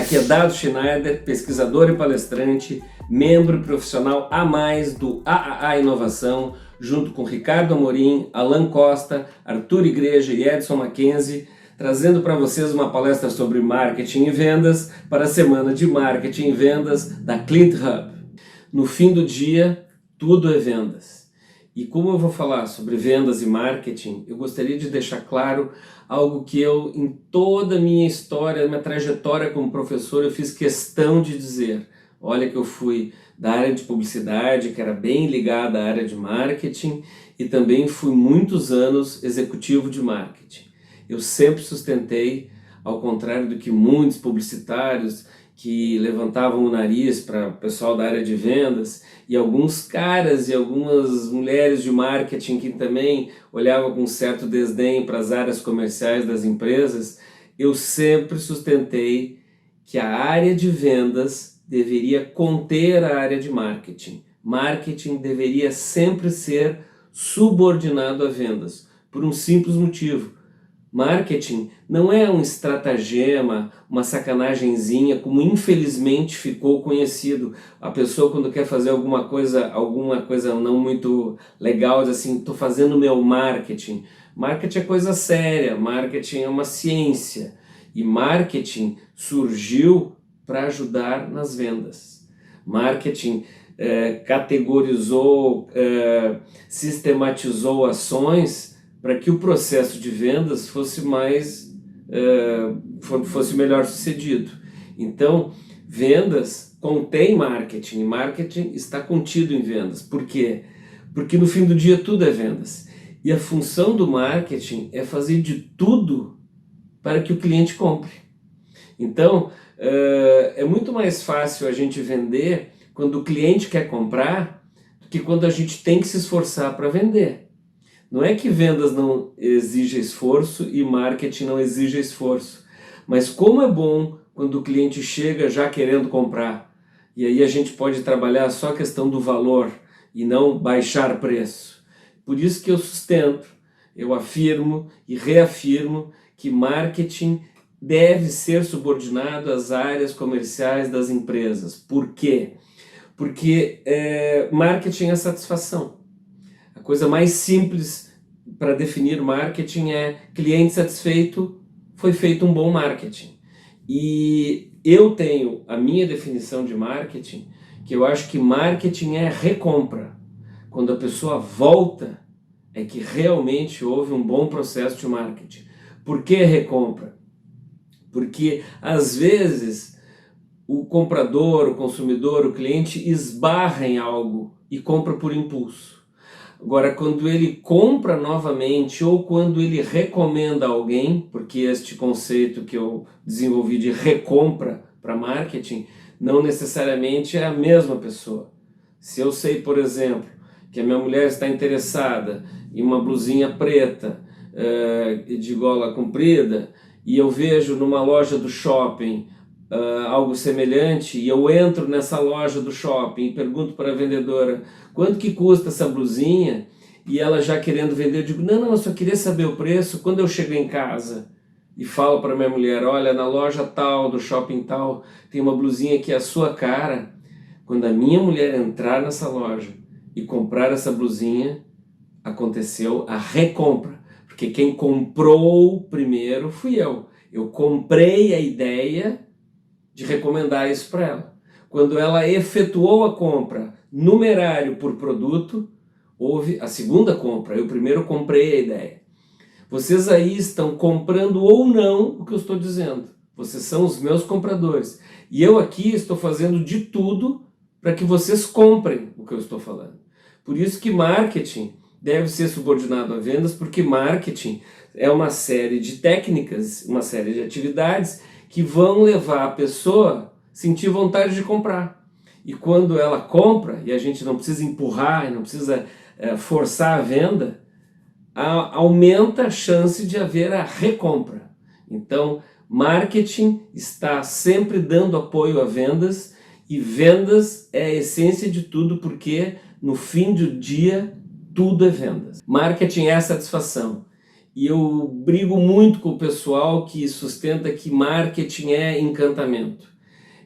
Aqui é Dado Schneider, pesquisador e palestrante, membro e profissional a mais do AAA Inovação, junto com Ricardo Amorim, Alan Costa, Arthur Igreja e Edson Mackenzie, trazendo para vocês uma palestra sobre marketing e vendas para a semana de marketing e vendas da Clint Hub. No fim do dia, tudo é vendas. E como eu vou falar sobre vendas e marketing, eu gostaria de deixar claro algo que eu, em toda a minha história, minha trajetória como professor, eu fiz questão de dizer. Olha que eu fui da área de publicidade, que era bem ligada à área de marketing, e também fui muitos anos executivo de marketing. Eu sempre sustentei, ao contrário do que muitos publicitários que levantavam o nariz para o pessoal da área de vendas, e alguns caras e algumas mulheres de marketing que também olhavam com certo desdém para as áreas comerciais das empresas, eu sempre sustentei que a área de vendas deveria conter a área de marketing. Marketing deveria sempre ser subordinado a vendas, por um simples motivo. Marketing não é um estratagema, uma sacanagemzinha, como infelizmente ficou conhecido. A pessoa, quando quer fazer alguma coisa não muito legal, diz assim, estou fazendo meu marketing. Marketing é coisa séria, marketing é uma ciência. E marketing surgiu para ajudar nas vendas. Marketing categorizou, sistematizou ações para que o processo de vendas fosse melhor sucedido. Então, vendas contém marketing, e marketing está contido em vendas. Por quê? Porque no fim do dia tudo é vendas. E a função do marketing é fazer de tudo para que o cliente compre. Então, é muito mais fácil a gente vender quando o cliente quer comprar do que quando a gente tem que se esforçar para vender. Não é que vendas não exige esforço e marketing não exige esforço, mas como é bom quando o cliente chega já querendo comprar. E aí a gente pode trabalhar só a questão do valor e não baixar preço. Por isso que eu sustento, eu afirmo e reafirmo que marketing deve ser subordinado às áreas comerciais das empresas. Por quê? Porque marketing é satisfação. A coisa mais simples para definir marketing é cliente satisfeito, foi feito um bom marketing. E eu tenho a minha definição de marketing, que eu acho que marketing é recompra. Quando a pessoa volta, é que realmente houve um bom processo de marketing. Por que recompra? Porque às vezes o comprador, o consumidor, o cliente esbarra em algo e compra por impulso. Agora, quando ele compra novamente ou quando ele recomenda a alguém, porque este conceito que eu desenvolvi de recompra para marketing, não necessariamente é a mesma pessoa. Se eu sei, por exemplo, que a minha mulher está interessada em uma blusinha preta de gola comprida e eu vejo numa loja do shopping algo semelhante e eu entro nessa loja do shopping e pergunto para a vendedora quanto que custa essa blusinha e ela já querendo vender, eu digo, não, eu só queria saber o preço. Quando eu chego em casa e falo para minha mulher, olha, na loja tal, do shopping tal, tem uma blusinha que é a sua cara. Quando a minha mulher entrar nessa loja e comprar essa blusinha, aconteceu a recompra, porque quem comprou primeiro fui eu. Eu comprei a ideia de recomendar isso para ela. Quando ela efetuou a compra numerário por produto, houve a segunda compra. Eu primeiro comprei a ideia. Vocês aí estão comprando ou não o que eu estou dizendo. Vocês são os meus compradores. E eu aqui estou fazendo de tudo para que vocês comprem o que eu estou falando. Por isso que marketing deve ser subordinado a vendas, porque marketing é uma série de técnicas, uma série de atividades que vão levar a pessoa a sentir vontade de comprar. E quando ela compra, e a gente não precisa empurrar, não precisa forçar a venda, aumenta a chance de haver a recompra. Então, marketing está sempre dando apoio a vendas, e vendas é a essência de tudo, porque no fim do dia, tudo é vendas. Marketing é satisfação. E eu brigo muito com o pessoal que sustenta que marketing é encantamento.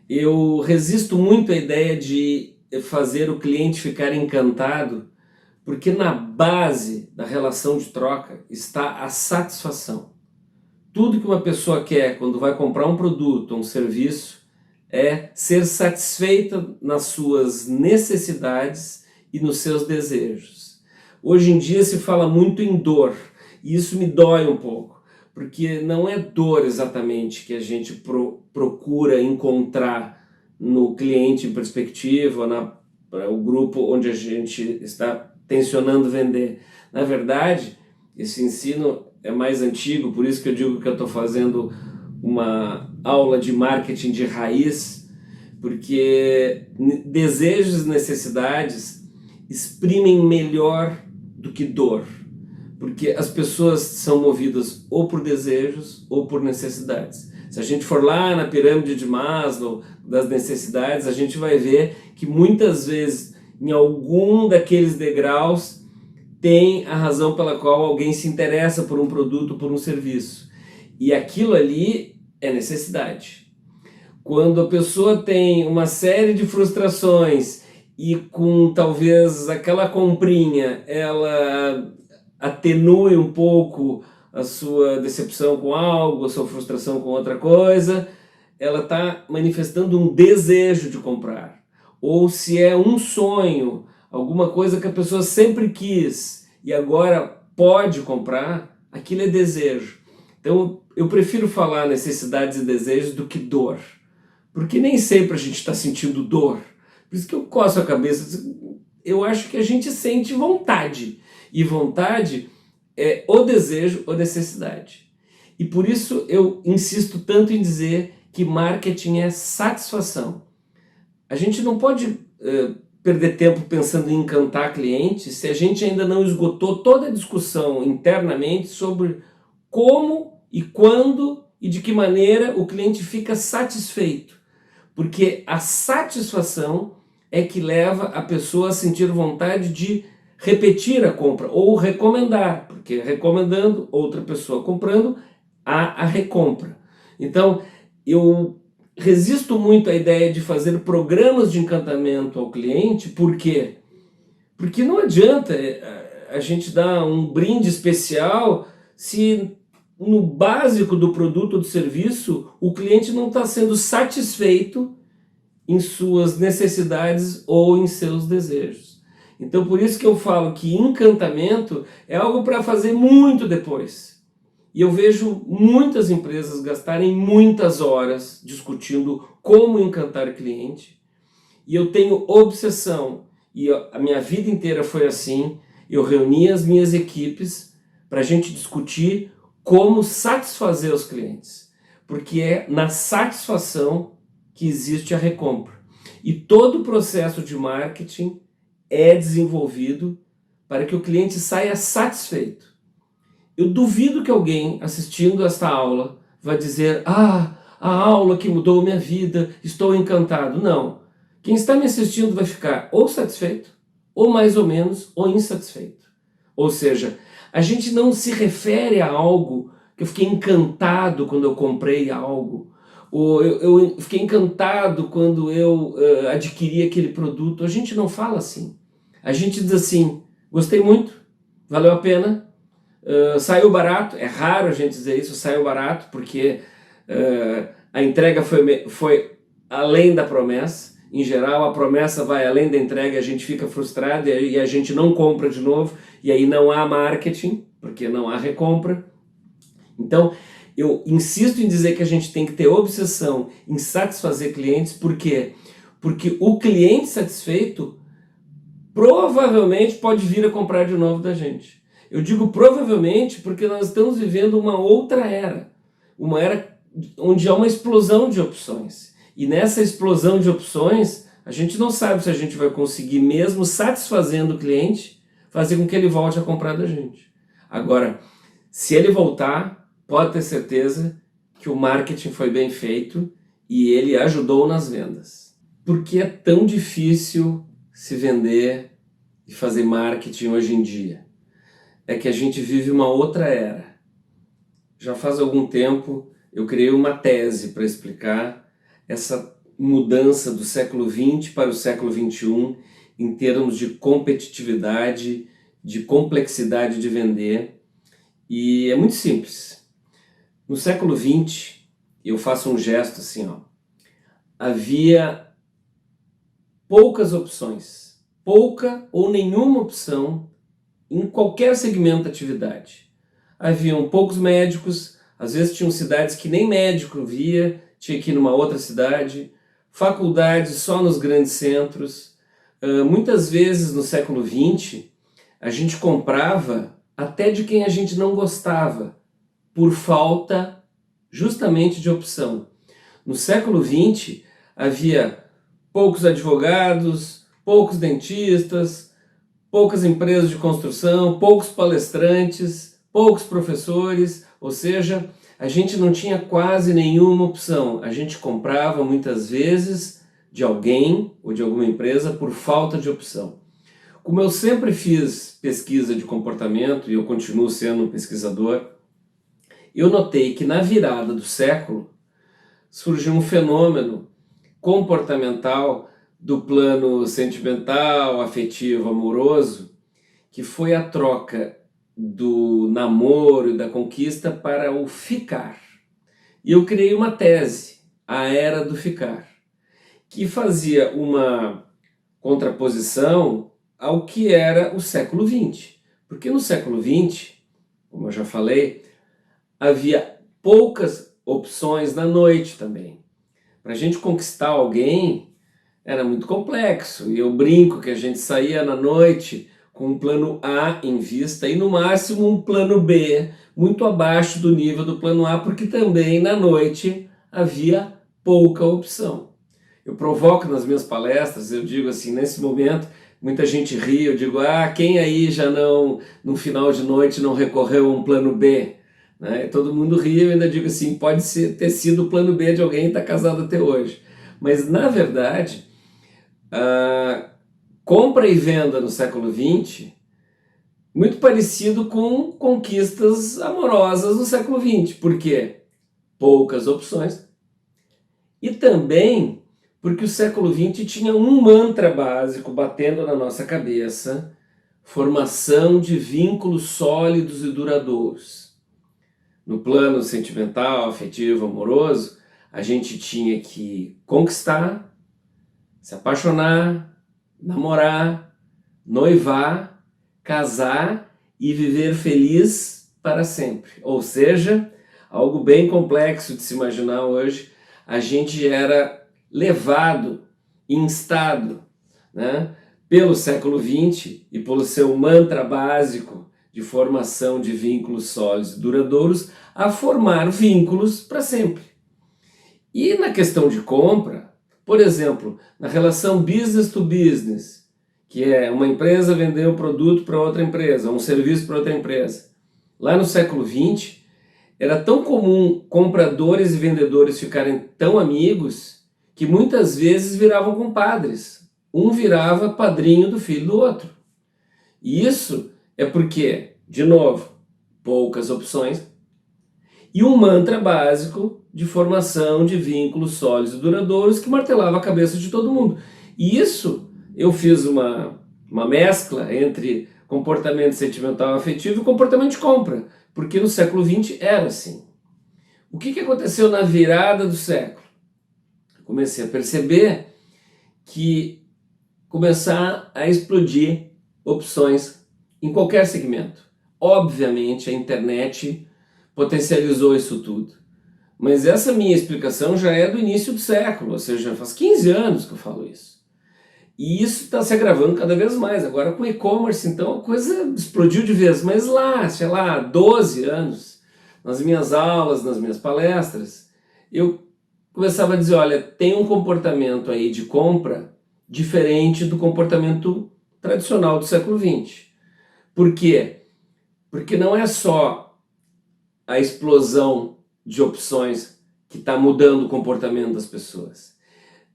Eu resisto muito à ideia de fazer o cliente ficar encantado, porque na base da relação de troca está a satisfação. Tudo que uma pessoa quer quando vai comprar um produto ou um serviço é ser satisfeita nas suas necessidades e nos seus desejos. Hoje em dia se fala muito em dor, e isso me dói um pouco, porque não é dor exatamente que a gente procura encontrar no cliente em perspectiva, o grupo onde a gente está tensionando vender. Na verdade, esse ensino é mais antigo, por isso que eu digo que eu estou fazendo uma aula de marketing de raiz, porque desejos e necessidades exprimem melhor do que dor, porque as pessoas são movidas ou por desejos ou por necessidades. Se a gente for lá na pirâmide de Maslow das necessidades, a gente vai ver que muitas vezes em algum daqueles degraus tem a razão pela qual alguém se interessa por um produto, por um serviço. E aquilo ali é necessidade. Quando a pessoa tem uma série de frustrações e com talvez aquela comprinha ela atenue um pouco a sua decepção com algo, a sua frustração com outra coisa, ela está manifestando um desejo de comprar. Ou se é um sonho, alguma coisa que a pessoa sempre quis e agora pode comprar, aquilo é desejo. Então eu prefiro falar necessidades e desejos do que dor, porque nem sempre a gente está sentindo dor. Por isso que eu coço a cabeça. Eu acho que a gente sente vontade, e vontade é ou desejo ou necessidade. E por isso eu insisto tanto em dizer que marketing é satisfação. A gente não pode perder tempo pensando em encantar clientes se a gente ainda não esgotou toda a discussão internamente sobre como e quando e de que maneira o cliente fica satisfeito. Porque a satisfação é que leva a pessoa a sentir vontade de repetir a compra ou recomendar, porque recomendando, outra pessoa comprando, há a recompra. Então, eu resisto muito à ideia de fazer programas de encantamento ao cliente. Por quê? Porque não adianta a gente dar um brinde especial se no básico do produto ou do serviço o cliente não está sendo satisfeito em suas necessidades ou em seus desejos. Então por isso que eu falo que encantamento é algo para fazer muito depois. E eu vejo muitas empresas gastarem muitas horas discutindo como encantar cliente. E eu tenho obsessão, e a minha vida inteira foi assim, eu reuni as minhas equipes para a gente discutir como satisfazer os clientes. Porque é na satisfação que existe a recompra. E todo o processo de marketing é desenvolvido para que o cliente saia satisfeito. Eu duvido que alguém assistindo esta aula vai dizer: ah, a aula que mudou minha vida, estou encantado. Não. Quem está me assistindo vai ficar ou satisfeito, ou mais ou menos, ou insatisfeito. Ou seja, a gente não se refere a algo que eu fiquei encantado quando eu comprei algo, ou eu fiquei encantado quando eu adquiri aquele produto. A gente não fala assim. A gente diz assim: gostei muito, valeu a pena, saiu barato. É raro a gente dizer isso, saiu barato, porque a entrega foi além da promessa. Em geral, a promessa vai além da entrega, a gente fica frustrado e a gente não compra de novo, e aí não há marketing, porque não há recompra. Então, eu insisto em dizer que a gente tem que ter obsessão em satisfazer clientes. Por quê? Porque o cliente satisfeito provavelmente pode vir a comprar de novo da gente. Eu digo provavelmente porque nós estamos vivendo uma outra era. Uma era onde há uma explosão de opções. E nessa explosão de opções, a gente não sabe se a gente vai conseguir, mesmo satisfazendo o cliente, fazer com que ele volte a comprar da gente. Agora, se ele voltar, pode ter certeza que o marketing foi bem feito e ele ajudou nas vendas. Por que é tão difícil se vender e fazer marketing hoje em dia? É que a gente vive uma outra era. Já faz algum tempo eu criei uma tese para explicar essa mudança do século XX para o século XXI em termos de competitividade, de complexidade de vender, e é muito simples. No século XX, eu faço um gesto assim, ó, havia poucas opções, pouca ou nenhuma opção em qualquer segmento de atividade. Haviam poucos médicos, às vezes tinham cidades que nem médico via, tinha que ir numa outra cidade, faculdades só nos grandes centros. Muitas vezes no século XX, a gente comprava até de quem a gente não gostava, por falta justamente de opção. No século XX, havia poucos advogados, poucos dentistas, poucas empresas de construção, poucos palestrantes, poucos professores, ou seja, a gente não tinha quase nenhuma opção. A gente comprava muitas vezes de alguém ou de alguma empresa por falta de opção. Como eu sempre fiz pesquisa de comportamento e eu continuo sendo um pesquisador, eu notei que na virada do século surgiu um fenômeno comportamental do plano sentimental, afetivo, amoroso, que foi a troca do namoro e da conquista para o ficar. E eu criei uma tese, a Era do Ficar, que fazia uma contraposição ao que era o século XX. Porque no século XX, como eu já falei, havia poucas opções na noite também. Para a gente conquistar alguém era muito complexo. E eu brinco que a gente saía na noite com um plano A em vista e no máximo um plano B, muito abaixo do nível do plano A, porque também na noite havia pouca opção. Eu provoco nas minhas palestras, eu digo assim, nesse momento, muita gente ri, eu digo, quem aí já não, no final de noite, não recorreu a um plano B? Né? E todo mundo ri, eu ainda digo assim, pode ter sido o plano B de alguém que está casado até hoje. Mas, na verdade, a compra e venda no século XX, muito parecido com conquistas amorosas no século XX. Por quê? Poucas opções. E também porque o século XX tinha um mantra básico batendo na nossa cabeça: formação de vínculos sólidos e duradouros. No plano sentimental, afetivo, amoroso, a gente tinha que conquistar, se apaixonar, namorar, noivar, casar e viver feliz para sempre. Ou seja, algo bem complexo de se imaginar hoje, a gente era levado, instado, né, pelo século XX e pelo seu mantra básico de formação de vínculos sólidos e duradouros, a formar vínculos para sempre. E na questão de compra, por exemplo, na relação business to business, que é uma empresa vender um produto para outra empresa, um serviço para outra empresa, lá no século XX, era tão comum compradores e vendedores ficarem tão amigos que muitas vezes viravam compadres. Um virava padrinho do filho do outro. E isso é porque, de novo, poucas opções e um mantra básico de formação de vínculos sólidos e duradouros que martelava a cabeça de todo mundo. E isso, eu fiz uma mescla entre comportamento sentimental afetivo e comportamento de compra, porque no século XX era assim. O que aconteceu na virada do século? Comecei a perceber que começar a explodir opções em qualquer segmento. Obviamente a internet potencializou isso tudo. Mas essa minha explicação já é do início do século, ou seja, faz 15 anos que eu falo isso. E isso está se agravando cada vez mais. Agora com o e-commerce, então, a coisa explodiu de vez. Mas lá, sei lá, 12 anos, nas minhas aulas, nas minhas palestras, eu começava a dizer, olha, tem um comportamento aí de compra diferente do comportamento tradicional do século XX. Por quê? Porque não é só a explosão de opções que está mudando o comportamento das pessoas.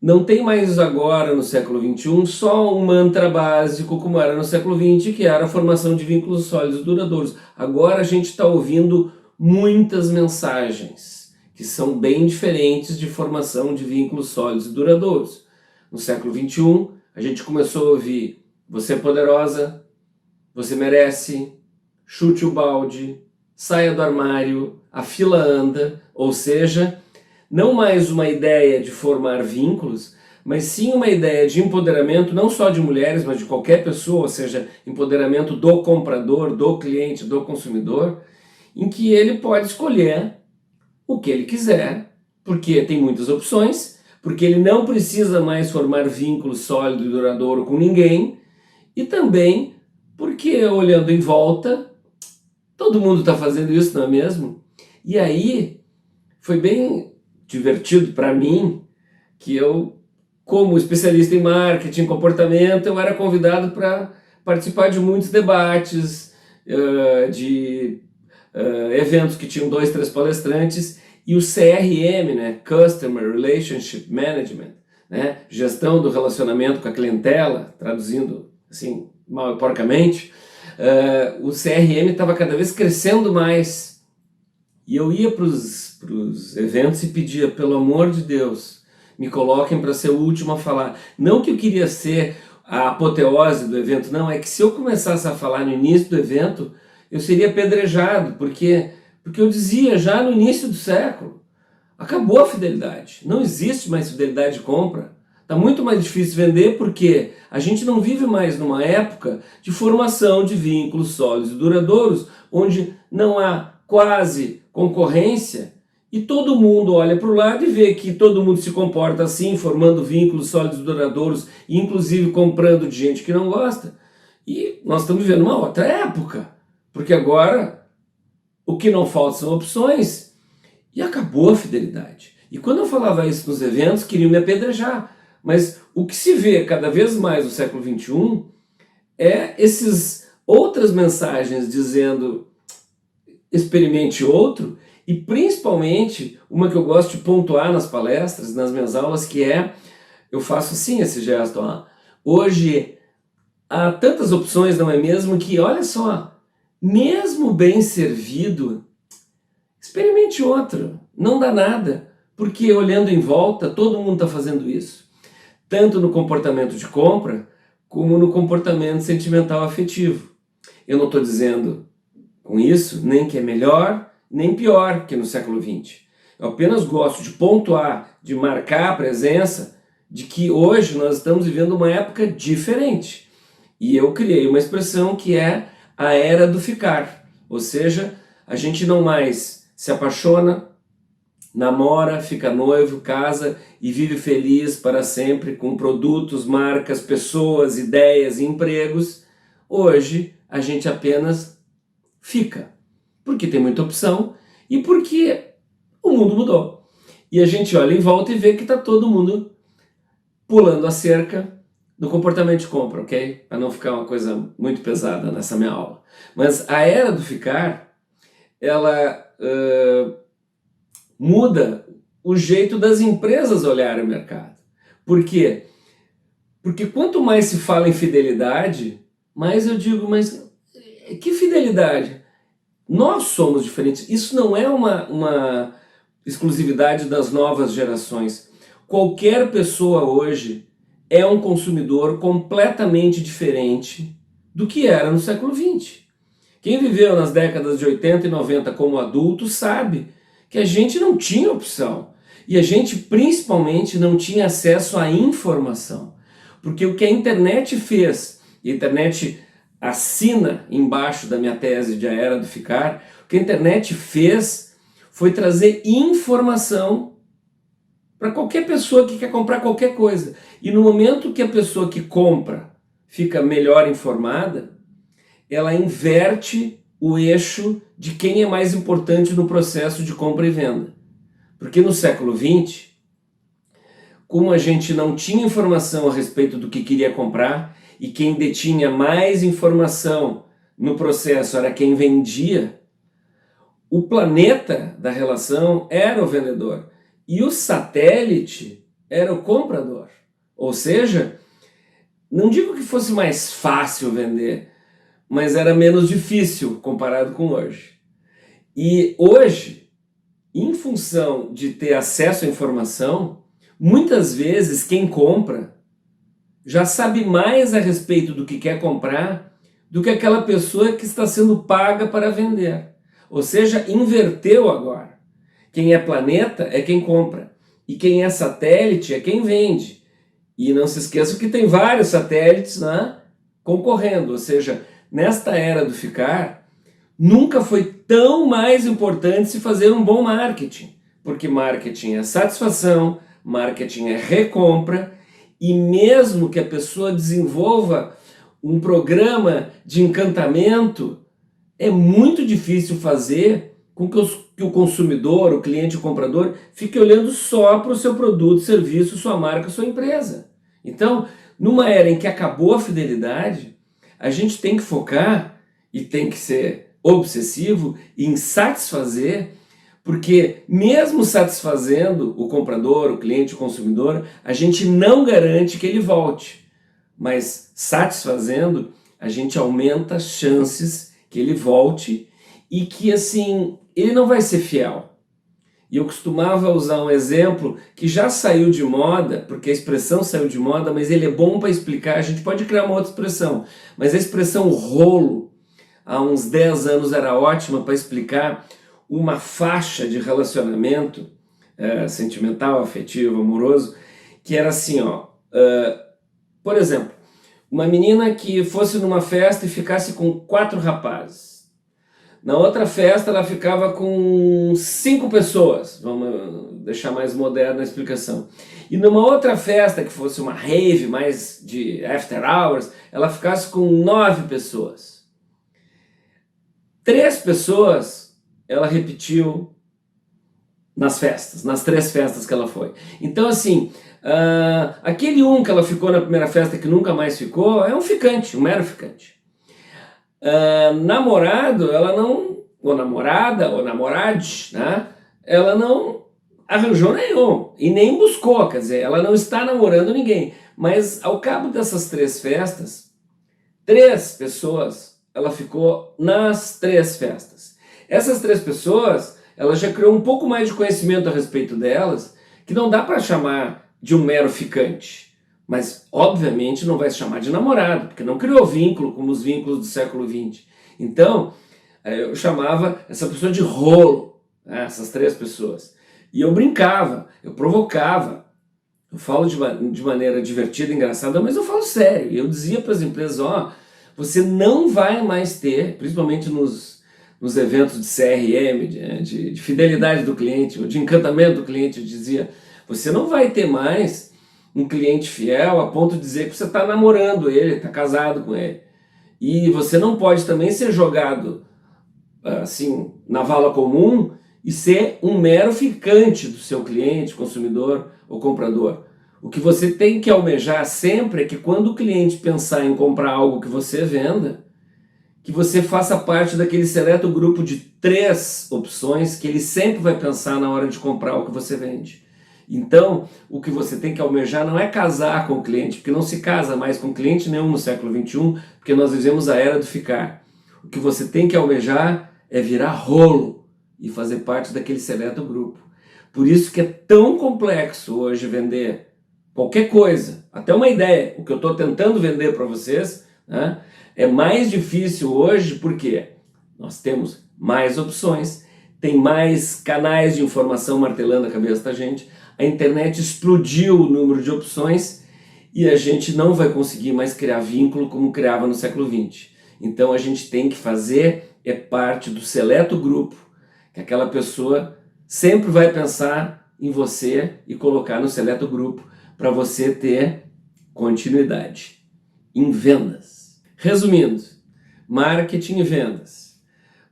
Não tem mais agora, no século XXI, só um mantra básico como era no século XX, que era a formação de vínculos sólidos e duradouros. Agora a gente está ouvindo muitas mensagens que que são bem diferentes de formação de vínculos sólidos e duradouros. No século XXI, a gente começou a ouvir: você é poderosa, você merece, chute o balde, saia do armário, a fila anda, ou seja, não mais uma ideia de formar vínculos, mas sim uma ideia de empoderamento não só de mulheres, mas de qualquer pessoa, ou seja, empoderamento do comprador, do cliente, do consumidor, em que ele pode escolher o que ele quiser, porque tem muitas opções, porque ele não precisa mais formar vínculo sólido e duradouro com ninguém, e também porque, olhando em volta, todo mundo está fazendo isso, não é mesmo? E aí, foi bem divertido para mim que eu, como especialista em marketing, comportamento, eu era convidado para participar de muitos debates, de eventos que tinham 2, 3 palestrantes, e o CRM, né, Customer Relationship Management, né, gestão do relacionamento com a clientela, traduzindo assim, mal e porcamente, o CRM estava cada vez crescendo mais. E eu ia para os eventos e pedia: pelo amor de Deus, me coloquem para ser o último a falar. Não que eu queria ser a apoteose do evento, não, é que se eu começasse a falar no início do evento, eu seria apedrejado, porque eu dizia já no início do século: acabou a fidelidade, não existe mais fidelidade de compra. Está muito mais difícil vender porque a gente não vive mais numa época de formação de vínculos sólidos e duradouros, onde não há quase concorrência e todo mundo olha para o lado e vê que todo mundo se comporta assim, formando vínculos sólidos e duradouros, inclusive comprando de gente que não gosta. E nós estamos vivendo uma outra época, porque agora o que não falta são opções e acabou a fidelidade. E quando eu falava isso nos eventos, queriam me apedrejar. Mas o que se vê cada vez mais no século XXI é essas outras mensagens dizendo: experimente outro, e principalmente uma que eu gosto de pontuar nas palestras, nas minhas aulas, que é, eu faço assim esse gesto, ó. Hoje há tantas opções, não é mesmo, que olha só, mesmo bem servido, experimente outro, não dá nada, porque olhando em volta, todo mundo está fazendo isso. Tanto no comportamento de compra, como no comportamento sentimental afetivo. Eu não estou dizendo com isso nem que é melhor, nem pior que no século XX. Eu apenas gosto de pontuar, de marcar a presença de que hoje nós estamos vivendo uma época diferente. E eu criei uma expressão que é a era do ficar. Ou seja, a gente não mais se apaixona, namora, fica noivo, casa e vive feliz para sempre com produtos, marcas, pessoas, ideias e empregos. Hoje a gente apenas fica, porque tem muita opção e porque o mundo mudou. E a gente olha em volta e vê que está todo mundo pulando a cerca do comportamento de compra, ok? Para não ficar uma coisa muito pesada nessa minha aula. Mas a era do ficar, ela muda o jeito das empresas olharem o mercado. Por quê? Porque quanto mais se fala em fidelidade, mais eu digo: mas que fidelidade? Nós somos diferentes. Isso não é uma exclusividade das novas gerações. Qualquer pessoa hoje é um consumidor completamente diferente do que era no século XX. Quem viveu nas décadas de 80 e 90 como adulto sabe que a gente não tinha opção. E a gente principalmente não tinha acesso à informação. Porque o que a internet fez, e a internet assina embaixo da minha tese de A Era do Ficar, o que a internet fez foi trazer informação para qualquer pessoa que quer comprar qualquer coisa. E no momento que a pessoa que compra fica melhor informada, ela inverte o eixo de quem é mais importante no processo de compra e venda. Porque no século XX, como a gente não tinha informação a respeito do que queria comprar, e quem detinha mais informação no processo era quem vendia, o planeta da relação era o vendedor e o satélite era o comprador. Ou seja, não digo que fosse mais fácil vender, mas era menos difícil comparado com hoje. E hoje, em função de ter acesso à informação, muitas vezes quem compra já sabe mais a respeito do que quer comprar do que aquela pessoa que está sendo paga para vender. Ou seja, inverteu agora. Quem é planeta é quem compra, e quem é satélite é quem vende. E não se esqueça que tem vários satélites, né, concorrendo, ou seja, nesta era do ficar, nunca foi tão mais importante se fazer um bom marketing, porque marketing é satisfação, marketing é recompra, e mesmo que a pessoa desenvolva um programa de encantamento, é muito difícil fazer com que o consumidor, o cliente, o comprador, fique olhando só para o seu produto, serviço, sua marca, sua empresa. Então, numa era em que acabou a fidelidade, a gente tem que focar e tem que ser obsessivo em satisfazer, porque mesmo satisfazendo o comprador, o cliente, o consumidor, a gente não garante que ele volte, mas satisfazendo, a gente aumenta as chances que ele volte e que, assim, ele não vai ser fiel. E eu costumava usar um exemplo que já saiu de moda, porque a expressão saiu de moda, mas ele é bom para explicar. A gente pode criar uma outra expressão, mas a expressão rolo, há uns 10 anos era ótima para explicar uma faixa de relacionamento sentimental, afetivo, amoroso, que era assim, ó, por exemplo, uma menina que fosse numa festa e ficasse com 4 rapazes. Na outra festa ela ficava com 5 pessoas, vamos deixar mais moderna a explicação. E numa outra festa que fosse uma rave, mais de after hours, ela ficasse com 9 pessoas. 3 pessoas ela repetiu nas festas, nas 3 festas que ela foi. Então assim, aquele que ela ficou na primeira festa que nunca mais ficou, é um ficante, um mero ficante. Namorado, ela não, ou namorada, ou namorade, né? Ela não arranjou nenhum, e nem buscou, quer dizer, ela não está namorando ninguém. Mas ao cabo dessas 3 festas, 3 pessoas, ela ficou nas 3 festas. Essas 3 pessoas, ela já criou um pouco mais de conhecimento a respeito delas, que não dá para chamar de um mero ficante. Mas, obviamente, não vai se chamar de namorado, porque não criou vínculo como os vínculos do século XX. Então, eu chamava essa pessoa de rolo, né, essas 3 pessoas. E eu brincava, eu provocava. Eu falo de maneira divertida, engraçada, mas eu falo sério. Eu dizia para as empresas, você não vai mais ter, principalmente nos eventos de CRM, de fidelidade do cliente, ou de encantamento do cliente, eu dizia, você não vai ter mais um cliente fiel a ponto de dizer que você está namorando ele, está casado com ele. E você não pode também ser jogado assim na vala comum e ser um mero ficante do seu cliente, consumidor ou comprador. O que você tem que almejar sempre é que quando o cliente pensar em comprar algo que você venda, que você faça parte daquele seleto grupo de 3 opções que ele sempre vai pensar na hora de comprar o que você vende. Então, o que você tem que almejar não é casar com o cliente, porque não se casa mais com cliente nenhum no século XXI, porque nós vivemos a era do ficar. O que você tem que almejar é virar rolo e fazer parte daquele seleto grupo. Por isso que é tão complexo hoje vender qualquer coisa, até uma ideia, o que eu estou tentando vender para vocês, né, é mais difícil hoje porque nós temos mais opções, tem mais canais de informação martelando a cabeça da gente, a internet explodiu o número de opções e a gente não vai conseguir mais criar vínculo como criava no século XX. Então a gente tem que fazer parte do seleto grupo, que aquela pessoa sempre vai pensar em você e colocar no seleto grupo para você ter continuidade em vendas. Resumindo, marketing e vendas.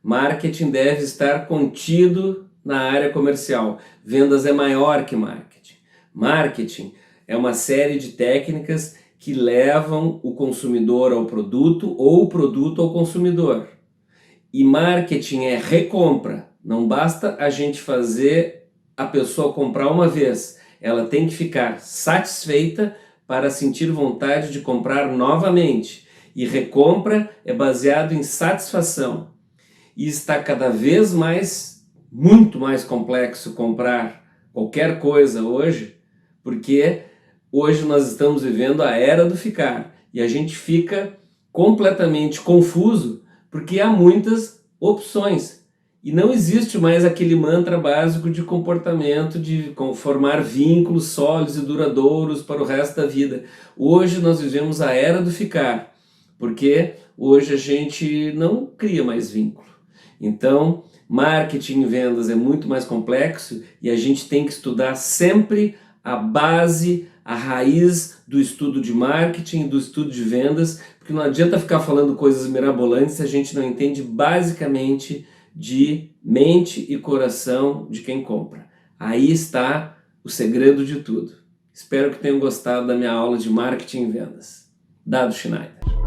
Marketing deve estar contido na área comercial. Vendas é maior que marketing. Marketing é uma série de técnicas que levam o consumidor ao produto ou o produto ao consumidor. E marketing é recompra. Não basta a gente fazer a pessoa comprar uma vez. Ela tem que ficar satisfeita para sentir vontade de comprar novamente. E recompra é baseado em satisfação. E está cada vez mais muito mais complexo comprar qualquer coisa hoje, porque hoje nós estamos vivendo a era do ficar e a gente fica completamente confuso porque há muitas opções e não existe mais aquele mantra básico de comportamento, de formar vínculos sólidos e duradouros para o resto da vida. Hoje nós vivemos a era do ficar, porque hoje a gente não cria mais vínculo. Então, marketing e vendas é muito mais complexo e a gente tem que estudar sempre a base, a raiz do estudo de marketing, do estudo de vendas, porque não adianta ficar falando coisas mirabolantes se a gente não entende basicamente de mente e coração de quem compra. Aí está o segredo de tudo. Espero que tenham gostado da minha aula de marketing e vendas. Dado Schneider.